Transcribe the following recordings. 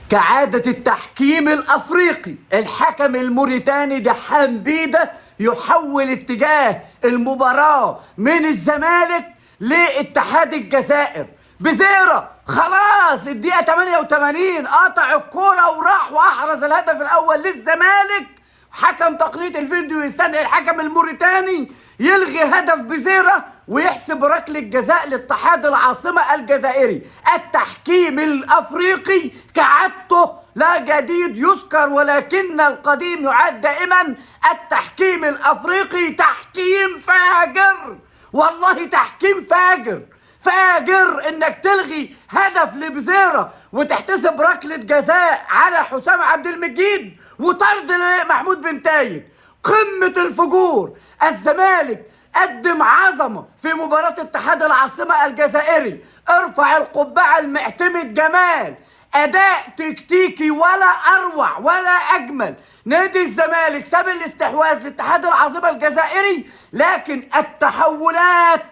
كعادة التحكيم الأفريقي، الحكم الموريتاني دحام بيدة يحول اتجاه المباراة من الزمالك لاتحاد الجزائر. بزيرة خلاص الدقيقة 88 قطع الكرة وراح وأحرز الهدف الأول للزمالك. حكم تقنية الفيديو يستدعي الحكم الموريتاني يلغي هدف بزيرة ويحسب ركلة جزاء لاتحاد العاصمة الجزائري. التحكيم الأفريقي كعادته لا جديد يذكر ولكن القديم يعاد دائما. التحكيم الأفريقي تحكيم فاجر، والله تحكيم فاجر. فاجر انك تلغي هدف لبزيرة وتحتسب ركلة جزاء على حسام عبد المجيد وطرد محمود بن تايج. قمة الفجور. الزمالك قدم عظمة في مباراة اتحاد العاصمة الجزائري. ارفع القبعة المعتمد جمال، اداء تكتيكي ولا اروع ولا اجمل. نادي الزمالك ساب الاستحواذ لاتحاد العاصمة الجزائري، لكن التحولات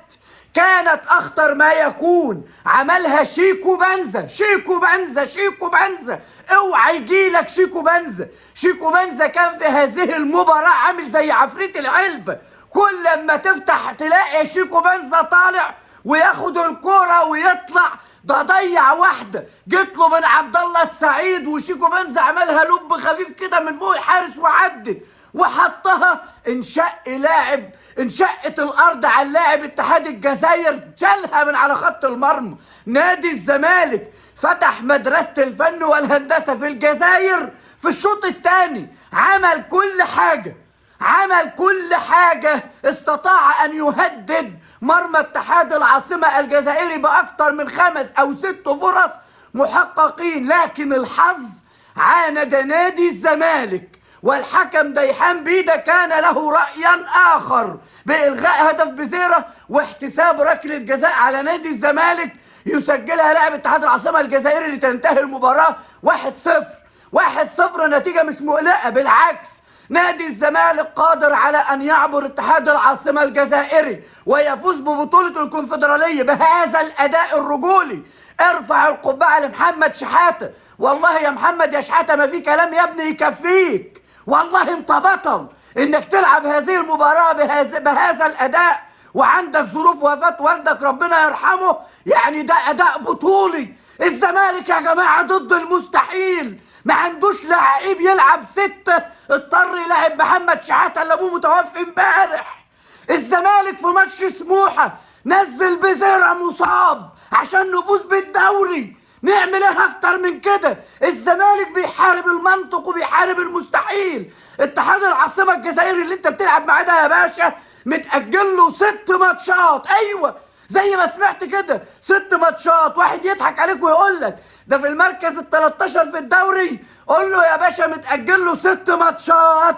كانت اخطر ما يكون. عملها شيكو بنزا. شيكو بنزا شيكو بنزا اوعى يجيلك شيكو بنزا. شيكو بنزا كان في هذه المباراة عامل زي عفريت العلبة. كل لما تفتح تلاقي شيكو بنزا طالع وياخد الكرة ويطلع. ده ضيع واحدة جت له من عبد الله السعيد وشيكو بنزا عملها لب خفيف كده من فوق الحارس وعدت وحطها. انشقت الارض على لاعب اتحاد الجزائر، شالها من على خط المرمى. نادي الزمالك فتح مدرسة الفن والهندسة في الجزائر في الشوط الثاني. عمل كل حاجة استطاع ان يهدد مرمى اتحاد العاصمة الجزائري باكثر من 5 أو 6 فرص محققين، لكن الحظ عاند نادي الزمالك. والحكم دحام بيدة كان له رأيا آخر بإلغاء هدف بزيرة واحتساب ركلة جزاء على نادي الزمالك يسجلها لاعب اتحاد العاصمة الجزائري لتنتهي المباراة 1-0. 1-0 نتيجة مش مقلقة، بالعكس نادي الزمالك قادر على أن يعبر اتحاد العاصمة الجزائري ويفوز ببطولة الكونفدرالية بهذا الأداء الرجولي. ارفع القبعة لمحمد شحاتة. والله يا محمد يا شحاتة ما في كلام يا ابني يكفيك. والله انت بطل انك تلعب هذه المباراة بهذا الأداء وعندك ظروف وفاة والدك ربنا يرحمه. يعني ده أداء بطولي. الزمالك يا جماعة ضد المستحيل. ما عندوش لعيب يلعب 6، اضطر يلعب محمد شحاتة اللي ابوه متوفي امبارح. الزمالك في ماتش سموحة نزل بزيرة مصاب عشان نفوز بالدوري. نعمل ايه اكتر من كده؟ الزمالك بيحارب المنطق وبيحارب المستحيل. اتحاد العاصمة الجزائري اللي انت بتلعب معاه ده يا باشا متأجل له 6 ماتشات. ايوه زي ما سمعت كده 6 ماتشات. واحد يضحك عليك ويقول لك ده في المركز ال13 في الدوري، قول له يا باشا متأجل له 6 ماتشات.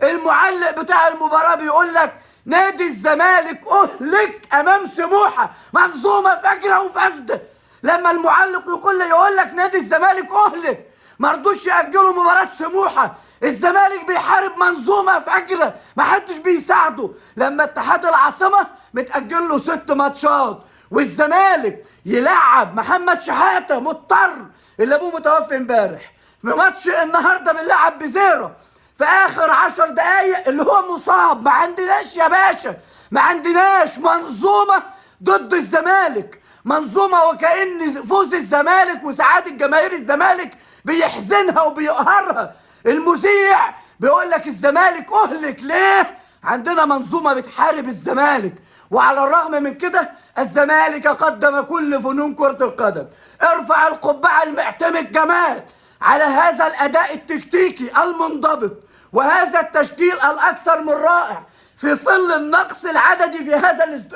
المعلق بتاع المباراة بيقول لك نادي الزمالك أهلك أمام سموحة، منظومة فاجرة وفاسدة. لما المعلق يقول لك نادي الزمالك أهلك، مرضوش يأجلوا مباراة سموحة. الزمالك بيحارب منظومة فاجرة محدش بيساعده. لما اتحاد العاصمة متأجل له 6 ماتشات والزمالك يلعب محمد شحاتة مضطر اللي ابوه متوفي امبارح. في ماتش النهارده بنلعب بزيرة في اخر 10 دقايق اللي هو مصاب. ما عندناش يا باشا، ما عندناش منظومة ضد الزمالك. منظومة وكأن فوز الزمالك وسعادة جماهير الزمالك بيحزنها وبيقهرها. المذيع بيقول لك الزمالك أهلك. ليه؟ عندنا منظومة بتحارب الزمالك. وعلى الرغم من كده الزمالك قدم كل فنون كرة القدم. ارفع القبعة المعتمد جمال على هذا الأداء التكتيكي المنضبط وهذا التشكيل الأكثر من رائع في ظل النقص العددي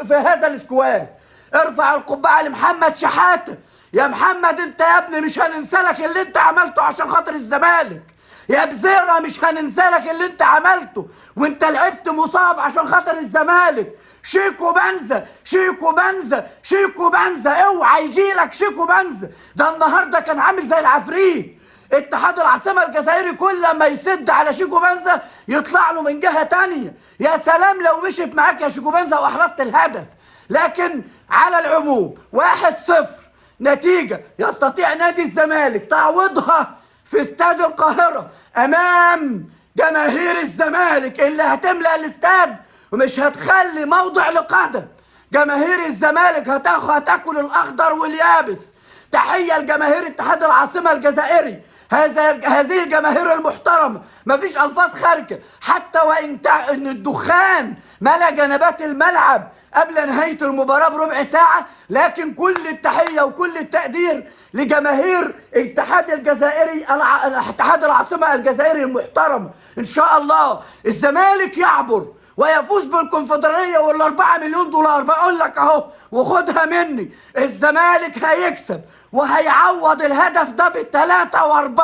في هذا السكواد. ارفع القبعة لمحمد شحاتة. يا محمد انت يا ابني مش هننسالك اللي انت عملته عشان خاطر الزمالك. يا بزيرة مش هننسالك اللي انت عملته وانت لعبت مصاب عشان خاطر الزمالك. شيكو بنزا شيكو بنزا شيكو بنزا اوعى يجيلك شيكو بنزا. ده النهارده كان عامل زي العفريت. اتحاد العاصمة الجزائري كل ما يسد على شيكو بنزا يطلع له من جهة تانية. يا سلام لو مشيت معاك يا شيكو بنزا واحرزت الهدف. لكن على العموم 1-0 نتيجة يستطيع نادي الزمالك تعويضها في استاد القاهرة أمام جماهير الزمالك اللي هتملأ الاستاد ومش هتخلي موضع لقدم. جماهير الزمالك هتاكل الأخضر واليابس. تحية لجماهير اتحاد العاصمة الجزائري، هذه الجماهير المحترمة، مفيش ألفاظ خارجة، حتى وإن إن الدخان ملا جنبات الملعب قبل نهاية المباراة بربع ساعة، لكن كل التحية وكل التقدير لجماهير الاتحاد الجزائري، اتحاد العاصمة الجزائري المحترم. إن شاء الله الزمالك يعبر ويفوز بالكونفدرالية وال4 مليون دولار. بقول لك اهو وخدها مني، الزمالك هيكسب وهيعوض الهدف ده ب3 و4.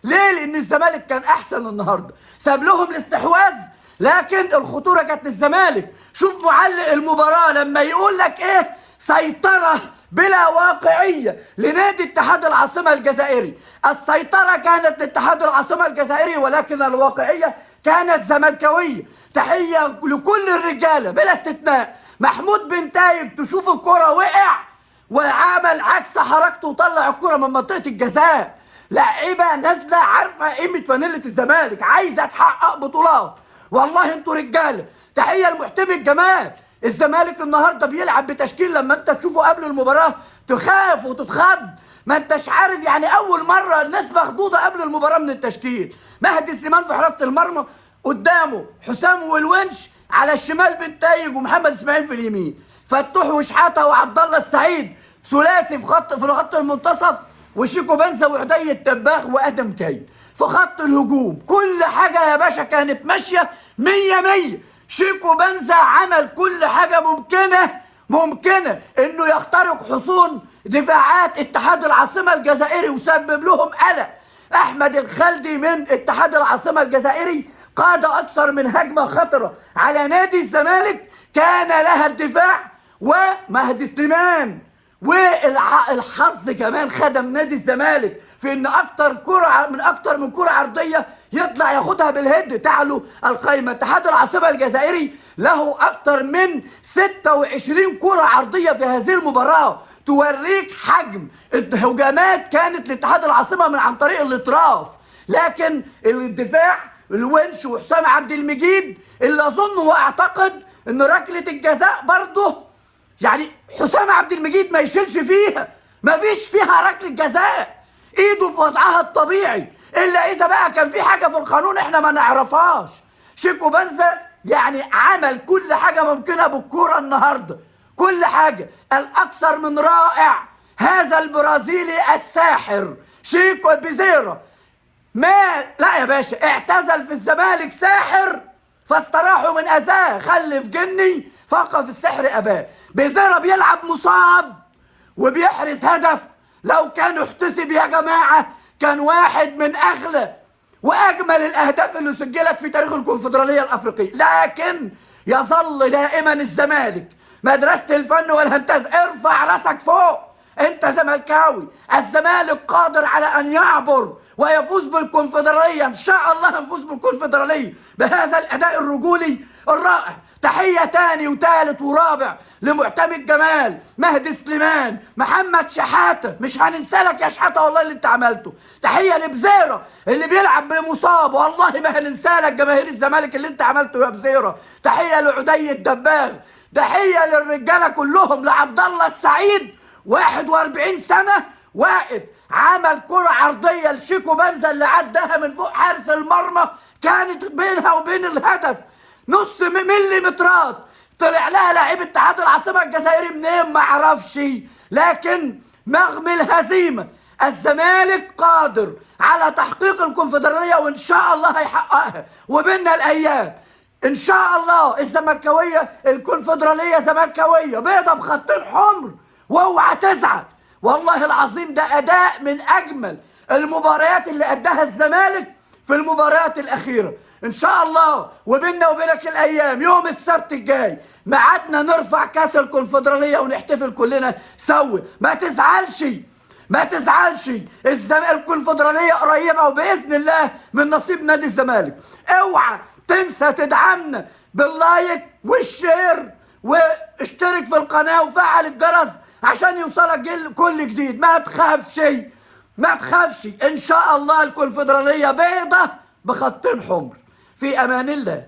ليه؟ لان الزمالك كان احسن النهارده، ساب لهم الاستحواذ لكن الخطورة كانت للزمالك. شوف معلق المباراة لما يقول لك ايه، سيطرة بلا واقعية لنادي اتحاد العاصمة الجزائري. السيطرة كانت لاتحاد العاصمة الجزائري ولكن الواقعية كانت زملكاوية. تحية لكل الرجالة بلا استثناء. محمود بن تايب تشوف الكرة وقع وعمل عكس حركته وطلع الكرة من منطقة الجزاء. لعيبة نازلة عارفة قيمة فانيلة الزمالك، عايزة تحقق بطولات. والله انتوا رجالة. تحية لمحتمي الجمال. الزمالك النهارده بيلعب بتشكيل لما انت تشوفه قبل المباراة تخاف وتتخض، ما انتش عارف يعني. اول مرة الناس مخضوضة قبل المباراة من التشكيل. مهدي سليمان في حراسة المرمى، قدامه حسام والونش، على الشمال بن تايج ومحمد اسماعيل في اليمين، فتوح وشحاته وعبد الله السعيد ثلاثي في خط المنتصف، وشيكو بنزا وعدي التباغ وادم كايد في خط الهجوم. كل حاجه يا باشا كانت ماشيه 100 شيكو بنزا عمل كل حاجه ممكنه انه يخترق حصون دفاعات اتحاد العاصمه الجزائري وسبب لهم قلق. احمد الخلدي من اتحاد العاصمه الجزائري قاد اكثر من هجمه خطره على نادي الزمالك كان لها الدفاع، ومهدي سليمان والحظ كمان خدم نادي الزمالك في ان اكتر من كرة عرضية يطلع ياخدها بالهيد تعلو القايمة. اتحاد العاصمة الجزائري له اكتر من 26 كرة عرضية في هذه المباراة، توريك حجم الهجمات كانت لاتحاد العاصمة من عن طريق الاطراف. لكن الدفاع الونش وحسام عبد المجيد اللي اظن واعتقد ان ركلة الجزاء برضه يعني حسام عبد المجيد ما يشيلش فيها، ما فيش فيها ركلة جزاء، ايده في وضعها الطبيعي، الا اذا بقى كان في حاجة في القانون احنا ما نعرفهاش. شيكو بنزا يعني عمل كل حاجة ممكنة بالكرة النهاردة، كل حاجة. الاكثر من رائع هذا البرازيلي الساحر شيكو بيزيرا. لا يا باشا، اعتزل في الزمالك ساحر فاستراحوا من اذاه، خلف جني فوقف السحر اباه. بيزيرا بيلعب مصاب وبيحرز هدف لو كان احتسب يا جماعه كان واحد من اغلى واجمل الاهداف اللي سجلت في تاريخ الكونفدراليه الافريقيه. لكن يظل دائما الزمالك مدرسه الفن والهندسه. ارفع راسك فوق، انت زملكاوي. الزمالك قادر على ان يعبر ويفوز بالكونفدراليه. ان شاء الله نفوز بالكونفدراليه بهذا الاداء الرجولي الرائع. تحيه تاني وتالت ورابع لمحتمي الجمال، مهدي سليمان، محمد شحاته، مش هننسى لك يا شحاته والله اللي انت عملته. تحيه لبزيرة اللي بيلعب بمصاب، والله ما هننسى لك جماهير الزمالك اللي انت عملته يا بزيرة. تحيه لعدي الدباغ، تحيه للرجاله كلهم، لعبد الله السعيد 41 سنة واقف عمل كرة عرضية لشيكو بنزا اللي عدها من فوق حارس المرمى، كانت بينها وبين الهدف نص مليمترات. طلع لها لاعب اتحاد العاصمة الجزائري منين ما اعرفش، لكن رغم الهزيمة الزمالك قادر على تحقيق الكونفدرالية وان شاء الله هيحققها وبيننا الايام. ان شاء الله الزملكاوية الكونفدرالية زملكاوية بيضة بخطين حمر، واوعى تزعل والله العظيم ده اداء من اجمل المباريات اللي اداها الزمالك في المباريات الاخيره. ان شاء الله وبيننا وبينك الايام يوم السبت الجاي ميعادنا نرفع كاس الكونفدراليه ونحتفل كلنا سوا. ما تزعلش الكونفدراليه قريبه وباذن الله من نصيب نادي الزمالك. اوعى تنسى تدعمنا باللايك والشير واشترك في القناه وفعل الجرس عشان يوصلك كل جديد. ما تخافش، ما تخافش، ان شاء الله الكونفدرالية بيضة بخطين حمر. في امان الله.